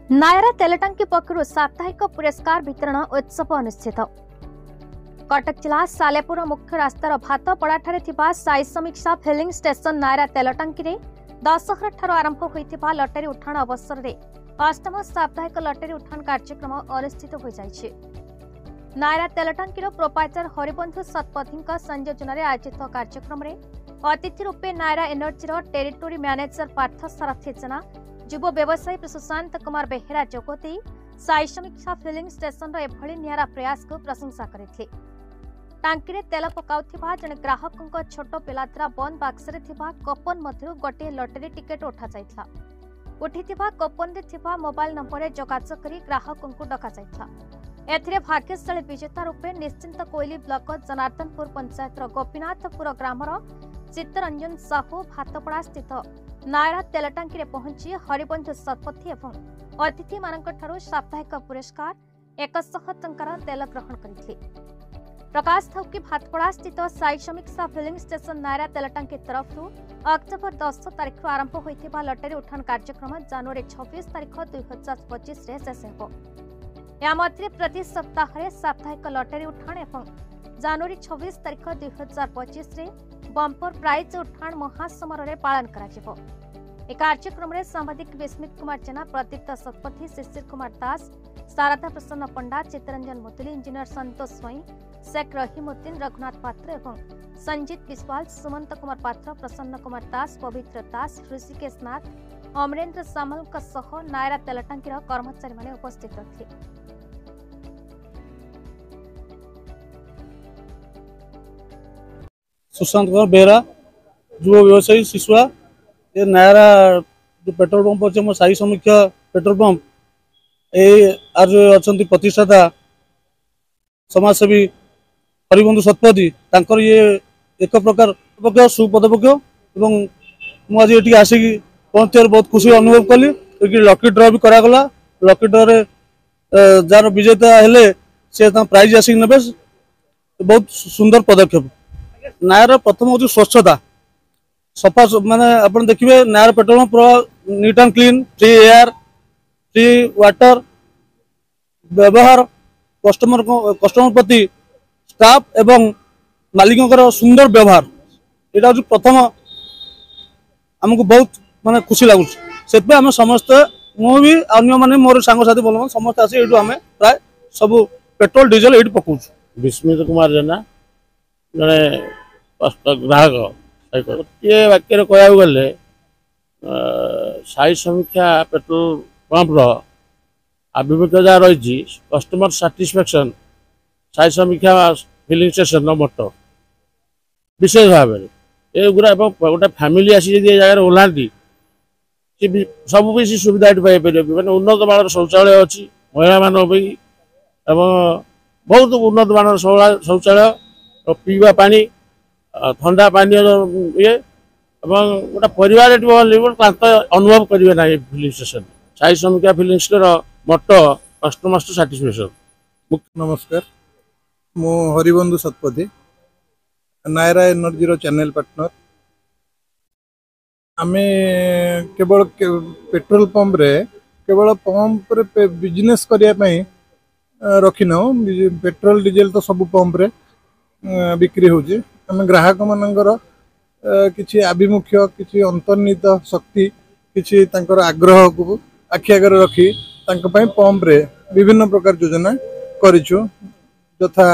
नायरा तेलटांकी पक्षरु साप्ताहिक पुरस्कार वितरण उत्सव अनुष्ठित। कटक जिला सालेपुर मुख्य रास्तार भातपड़ाठारे थिबा साई समीक्षा फिलिंग स्टेशन नायरा तेलटांकी रे दशहरा ठारो आरंभ होइथिबा लटरी उठाण अवसर रे अष्टम साप्ताहिक लटरी उठाण कार्यक्रम अनुष्ठित हो जायछि। नायरा तेलटांकीर प्रोपाइटर हरिबंधु सतपथीक संयोजन रे आयोजित कार्यक्रम रे अतिथि रूपे Nayara Energy territory manager Partha Sarathi Jena, युव व्यवसायी सुशांत कुमार बेहेरा जोगदे साई समीक्षा फिलिंग स्टेशन एभली नियारा प्रयास को प्रशंसा करथिले। टांकी रे तेल पकाउथिबा जने ग्राहकक छोट पिला द्वारा बंद बाक्स रे थिबा कपन मध्यरु गोटे लटरी टिकेट उठा जायथिला। उठिथिबा कपन रे थिबा मोबाइल नंबर रे जोगाजोग करी ग्राहकक डका जायथिला। एथिरे भाग्यशाली विजेता रूपे निश्चिंत कोइली ब्लॉक जनार्दनपुर पंचायत गोपीनाथपुर ग्रामर चित्तरंजन साहू भातपड़ा स्थित नायरा तेलटांकी पहुंची हरिबंधु सतपथी एवं अतिथि मानक ठारू साप्ताहिक पुरस्कार 100 टंकार तेल ग्रहण करथिले। प्रकाश थाउ कि भातपड़ा स्थित साई समीक्षा फिलिंग स्टेशन नायरा तेलटांकी तरफ अक्टोबर 10 तारिख आरंभ होइथिबा लटरी उठाण कार्यक्रम जनवरी 26 तारिख 2025 रे शेष हेबो। या मध्य प्रति सप्ताह साप्ताहिक लटरी उठाण एवं जनवरी 26 तारिख 2025 रे बंपर प्राइज उठाण महासमर पालन करा। कार्यक्रम में सांबादिक विस्मित कुमार जेना, प्रदीप्त सतपथी, शिशिर कुमार दास, शारदा प्रसन्न पंडा, चित्तरंजन मुदुली, इंजीनियर संतोष स्वई, शेख रहीमुद्दीन, रघुनाथ पात्र एवं संजीत विश्वाल, सुमंत कुमार पात्र, प्रसन्न कुमार दास, पवित्र दास, ऋषिकेश नाथ, अमरेन्द्र सामल नायरा तेलटांकी कर्मचारी माने उपस्थित थे। सुशांत कुमार बेहरा, युव व्यवसायी शिशुआ, ये नायरा जो पेट्रोल पंप अच्छे मो साई समीक्षा पेट्रोल पंप आज अच्छा प्रतिष्ठाता समाजसेवी हरिबंधु सतपथी तांकर ये एक प्रकार सुपदपक्ष मुझे ये आसिक पहुंचार बहुत खुशी अनुभव कली। लकी ड्र भी करागला। लकी ड्र जार विजेता हेले से प्राइज आसिक ने बहुत सुंदर पदक्षेप। नायर प्रथम हूँ स्वच्छता सफा माने आप देखिए Nair petrol pump neat and clean, free air, free water व्यवहार कस्टमर प्रति स्टाफ एवं मालिकों सुंदर व्यवहार यहाँ हूँ प्रथम आमको बहुत माने खुशी लगुच। से आम समस्ते मुझे अन्य माने मोर सांगसाथी बोल समस्त आसी आम प्राय सब पेट्रोल डीजेल ये पकाऊ। विस्मित कुमार जेना जड़े ग्राहक गोटे वाक्य कह गले साई समीक्षा पेट्रोल पंप्र आभिमुख्य जहाँ रही customer satisfaction Sai Samiksha filling station मोटो विशेष भाव में ये गुरा गोटे फैमिली आसी जगह ओह्लांती सब किसी सुविधा पाई मैंने उन्नत मान शौचालय अच्छी महिला मान बहुत उन्नत मान शौचालय पीवा पानी ठंडा पानी ये गोटे परिवार अनुभव करेंगे ना ये filling station Sai Samiksha filling station motto customer satisfaction. नमस्कार, मु Haribandhu Satpathy, Nayara energy channel partner. आमे केवल पेट्रोल पंप रे केवल पंप रे बिजनेस करने रखिन। पेट्रोल डीजेल तो सब पंप रे बिक्री होची। आम ग्राहक मानकर किसी आभिमुख्य किसी अंतर्निहित शक्ति किसी आग्रह को आखि आगे रखी पंप रे विभिन्न प्रकार योजना करिछु। यथा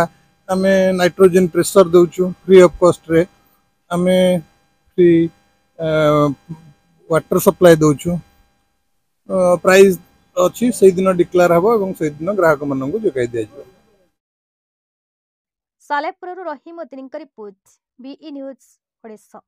आम नाइट्रोजन प्रेशर दौचु फ्री ऑफ कॉस्ट रे, आम फ्री वाटर सप्लाई दौचु। प्राइस अच्छी से दिन डिक्लेयर हम और से दिन ग्राहक मान जोगाई दिया। सालेपुर रहीमुद्दीन रिपोर्ट, बीई न्यूज ओडिशा।